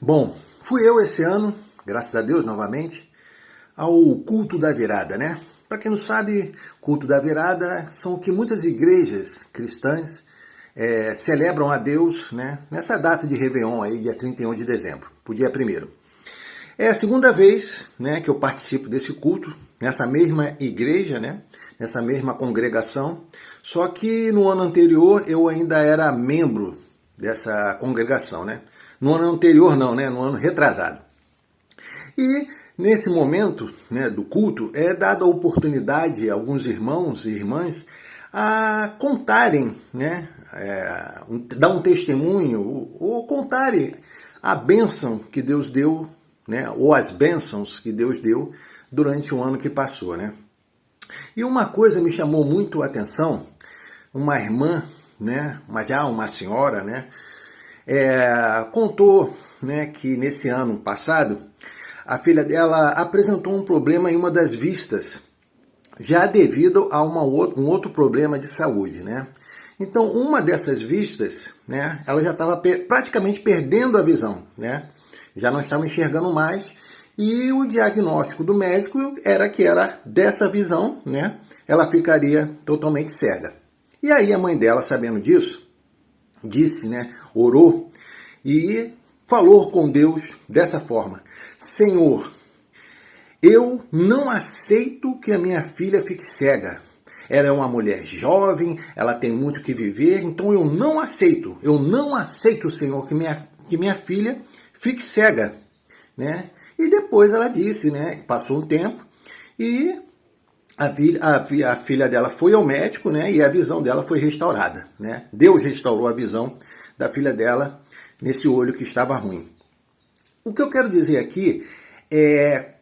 Bom, fui eu esse ano, graças a Deus novamente, ao culto da virada, né? Para quem não sabe, culto da virada são o que muitas igrejas cristãs celebram a Deus, né? Nessa data de Réveillon aí, dia 31 de dezembro, pro dia 1º. É a segunda vez, né, que eu participo desse culto, nessa mesma igreja, né? Nessa mesma congregação, só que no ano anterior eu ainda era membro dessa congregação, né? No ano anterior não, né? No ano retrasado. E nesse momento, né, do culto é dada a oportunidade a alguns irmãos e irmãs a contarem, né, dar um testemunho ou contarem a bênção que Deus deu, né, ou as bênçãos que Deus deu durante o ano que passou, né? E uma coisa me chamou muito a atenção, uma irmã, né, uma senhora, né, contou, né, que nesse ano passado a filha dela apresentou um problema em uma das vistas, já devido a um outro problema de saúde, né? Então, uma dessas vistas, né, ela já estava praticamente perdendo a visão, né? Já não estava enxergando mais, e o diagnóstico do médico era que era dessa visão, né, ela ficaria totalmente cega. E aí a mãe dela, sabendo disso, disse, né, orou e falou com Deus dessa forma: Senhor, eu não aceito que a minha filha fique cega. Ela é uma mulher jovem, ela tem muito que viver, então eu não aceito, Senhor, que minha filha fique cega, né? E depois ela disse, né, passou um tempo e a filha dela foi ao médico, né, e a visão dela foi restaurada, né? Deus restaurou a visão da filha dela nesse olho que estava ruim. O que eu quero dizer aqui é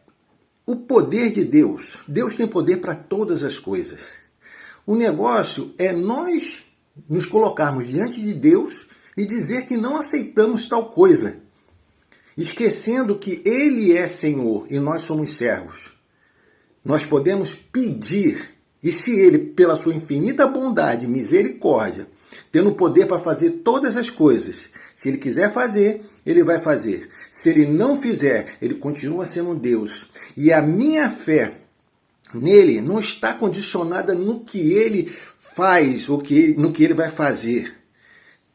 o poder de Deus. Deus tem poder para todas as coisas. O negócio é nós nos colocarmos diante de Deus e dizer que não aceitamos tal coisa, esquecendo que Ele é Senhor e nós somos servos. Nós podemos pedir, e se Ele, pela sua infinita bondade e misericórdia, tendo poder para fazer todas as coisas, se Ele quiser fazer, Ele vai fazer. Se Ele não fizer, Ele continua sendo Deus. E a minha fé nele não está condicionada no que Ele faz ou no que Ele vai fazer.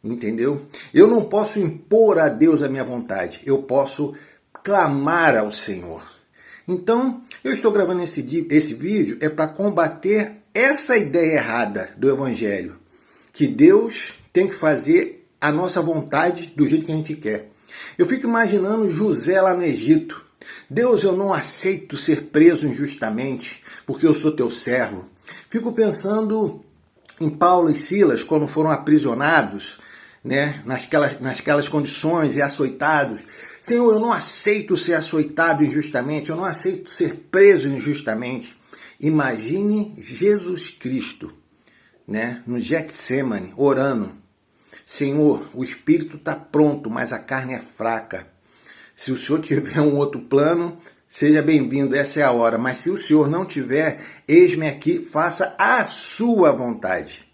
Entendeu? Eu não posso impor a Deus a minha vontade. Eu posso clamar ao Senhor. Então, eu estou gravando esse vídeo para combater essa ideia errada do Evangelho. Que Deus tem que fazer a nossa vontade do jeito que a gente quer. Eu fico imaginando José lá no Egito. Deus, eu não aceito ser preso injustamente, porque eu sou teu servo. Fico pensando em Paulo e Silas, quando foram aprisionados, né, nasquelas condições e açoitados. Senhor, eu não aceito ser açoitado injustamente, eu não aceito ser preso injustamente. Imagine Jesus Cristo, né, no Getsemane, orando. Senhor, o espírito está pronto, mas a carne é fraca. Se o Senhor tiver um outro plano, seja bem-vindo, essa é a hora. Mas se o Senhor não tiver, eis-me aqui, faça a sua vontade.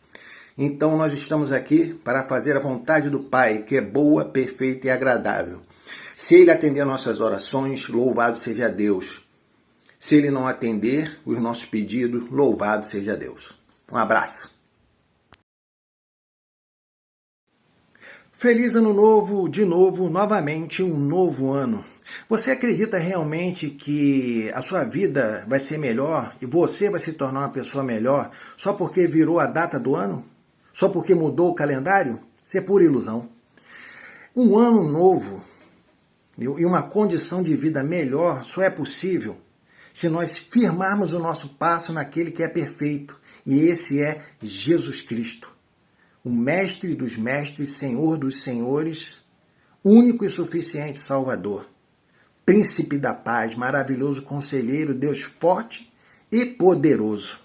Então nós estamos aqui para fazer a vontade do Pai, que é boa, perfeita e agradável. Se Ele atender nossas orações, louvado seja Deus. Se Ele não atender os nossos pedidos, louvado seja Deus. Um abraço. Feliz Ano Novo, de novo, novamente um novo ano. Você acredita realmente que a sua vida vai ser melhor e você vai se tornar uma pessoa melhor só porque virou a data do ano? Só porque mudou o calendário? Isso é pura ilusão. Um ano novo e uma condição de vida melhor só é possível se nós firmarmos o nosso passo naquele que é perfeito. E esse é Jesus Cristo. O Mestre dos mestres, Senhor dos senhores, único e suficiente Salvador, Príncipe da paz, maravilhoso conselheiro, Deus forte e poderoso.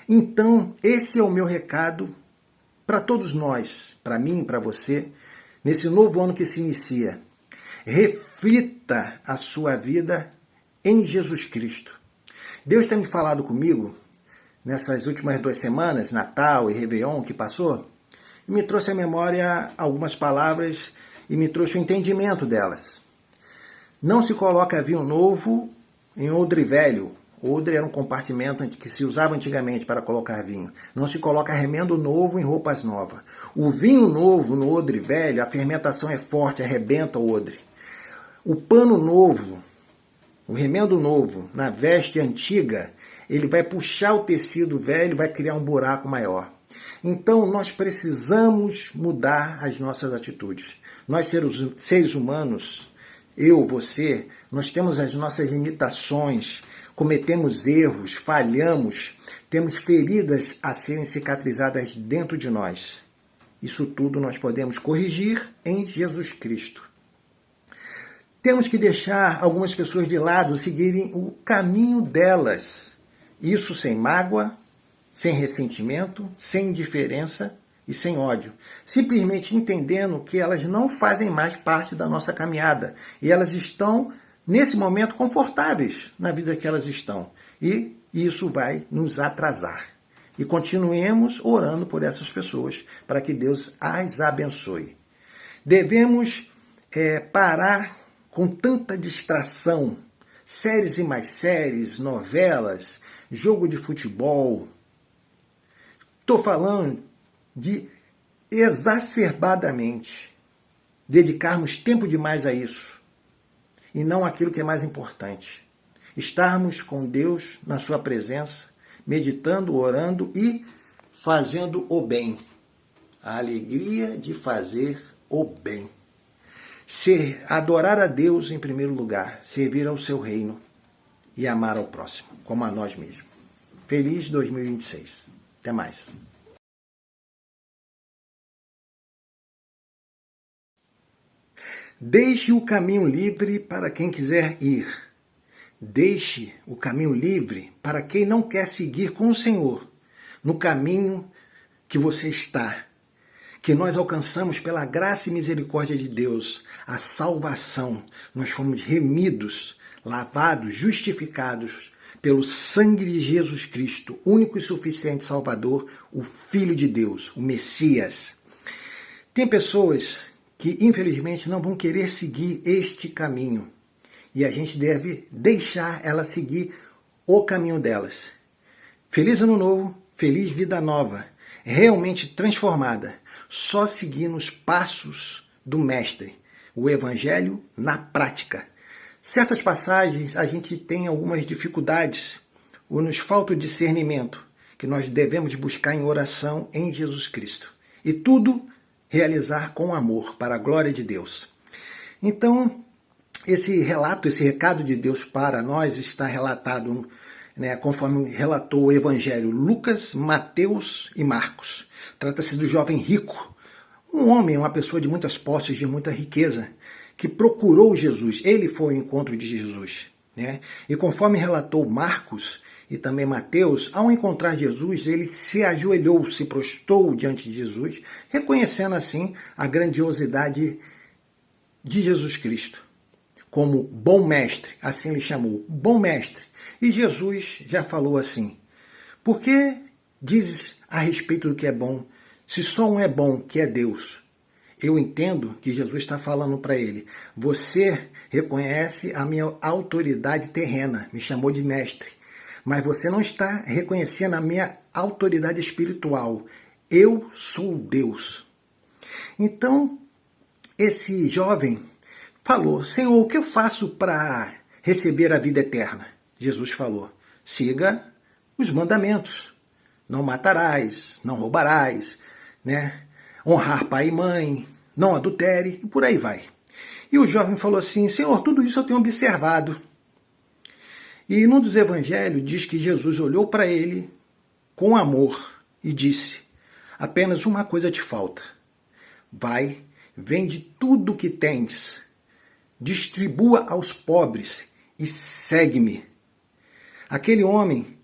Então, esse é o meu recado para todos nós, para mim e para você, nesse novo ano que se inicia. Reflita a sua vida em Jesus Cristo. Deus tem me falado comigo nessas últimas 2 semanas, Natal e Réveillon que passou, me trouxe à memória algumas palavras e me trouxe o entendimento delas. Não se coloca vinho novo em odre velho. Odre era um compartimento que se usava antigamente para colocar vinho. Não se coloca remendo novo em roupas novas. O vinho novo no odre velho, a fermentação é forte, arrebenta o odre. O pano novo, o remendo novo na veste antiga, ele vai puxar o tecido velho e vai criar um buraco maior. Então, nós precisamos mudar as nossas atitudes. Nós, seres humanos, eu, você, nós temos as nossas limitações, cometemos erros, falhamos, temos feridas a serem cicatrizadas dentro de nós. Isso tudo nós podemos corrigir em Jesus Cristo. Temos que deixar algumas pessoas de lado seguirem o caminho delas. Isso sem mágoa, sem ressentimento, sem indiferença e sem ódio. Simplesmente entendendo que elas não fazem mais parte da nossa caminhada. E elas estão, nesse momento, confortáveis na vida que elas estão. E isso vai nos atrasar. E continuemos orando por essas pessoas, para que Deus as abençoe. Devemos parar com tanta distração, séries e mais séries, novelas, jogo de futebol. Estou falando de exacerbadamente dedicarmos tempo demais a isso e não aquilo que é mais importante. Estarmos com Deus na sua presença, meditando, orando e fazendo o bem. A alegria de fazer o bem. Adorar a Deus em primeiro lugar, servir ao seu reino e amar ao próximo, como a nós mesmos. Feliz 2026. Até mais. Deixe o caminho livre para quem quiser ir. Deixe o caminho livre para quem não quer seguir com o Senhor no caminho que você está. Que nós alcançamos pela graça e misericórdia de Deus a salvação. Nós fomos remidos, lavados, justificados pelo sangue de Jesus Cristo, único e suficiente Salvador, o Filho de Deus, o Messias. Tem pessoas que, infelizmente, não vão querer seguir este caminho. E a gente deve deixar elas seguir o caminho delas. Feliz Ano Novo, feliz vida nova, realmente transformada. Só seguindo os passos do Mestre, o Evangelho na prática. Certas passagens a gente tem algumas dificuldades, ou nos falta o discernimento, que nós devemos buscar em oração em Jesus Cristo. E tudo realizar com amor, para a glória de Deus. Então, esse relato, esse recado de Deus para nós está relatado, conforme relatou o Evangelho Lucas, Mateus e Marcos. Trata-se do jovem rico, um homem, uma pessoa de muitas posses, de muita riqueza, que procurou Jesus. Ele foi ao encontro de Jesus. E conforme relatou Marcos e também Mateus, ao encontrar Jesus, ele se ajoelhou, se prostrou diante de Jesus, reconhecendo assim a grandiosidade de Jesus Cristo. Como bom mestre, assim ele chamou, bom mestre. E Jesus já falou assim: por que dizes a respeito do que é bom, se só um é bom, que é Deus? Eu entendo que Jesus está falando para ele: você reconhece a minha autoridade terrena, me chamou de mestre, mas você não está reconhecendo a minha autoridade espiritual. Eu sou Deus. Então, esse jovem falou: Senhor, o que eu faço para receber a vida eterna? Jesus falou: siga os mandamentos. Não matarás, não roubarás, honrar pai e mãe, não adultere, e por aí vai. E o jovem falou assim: Senhor, tudo isso eu tenho observado. E num dos evangelhos diz que Jesus olhou para ele com amor e disse: apenas uma coisa te falta. Vai, vende tudo o que tens, distribua aos pobres e segue-me. Aquele homem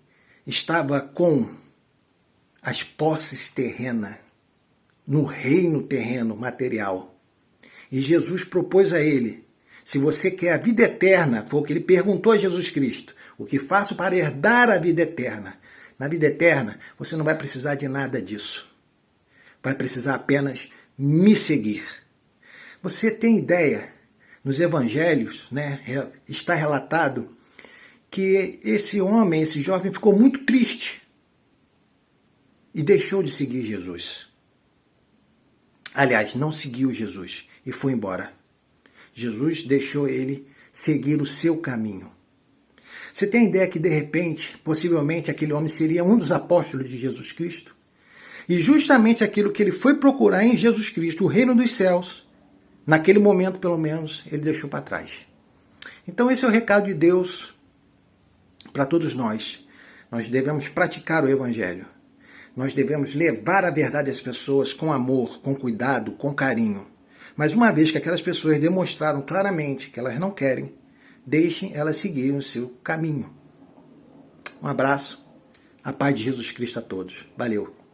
estava com as posses terrenas, no reino terreno material. E Jesus propôs a ele: se você quer a vida eterna, foi o que ele perguntou a Jesus Cristo, o que faço para herdar a vida eterna? Na vida eterna, você não vai precisar de nada disso. Vai precisar apenas me seguir. Você tem ideia nos evangelhos, né, está relatado que esse homem, esse jovem, ficou muito triste e deixou de seguir Jesus. Aliás, não seguiu Jesus e foi embora. Jesus deixou ele seguir o seu caminho. Você tem a ideia que, de repente, possivelmente, aquele homem seria um dos apóstolos de Jesus Cristo? E justamente aquilo que ele foi procurar em Jesus Cristo, o reino dos céus, naquele momento, pelo menos, ele deixou para trás. Então, esse é o recado de Deus para todos nós. Nós devemos praticar o Evangelho. Nós devemos levar a verdade às pessoas com amor, com cuidado, com carinho. Mas uma vez que aquelas pessoas demonstraram claramente que elas não querem, deixem elas seguirem o seu caminho. Um abraço. A paz de Jesus Cristo a todos. Valeu.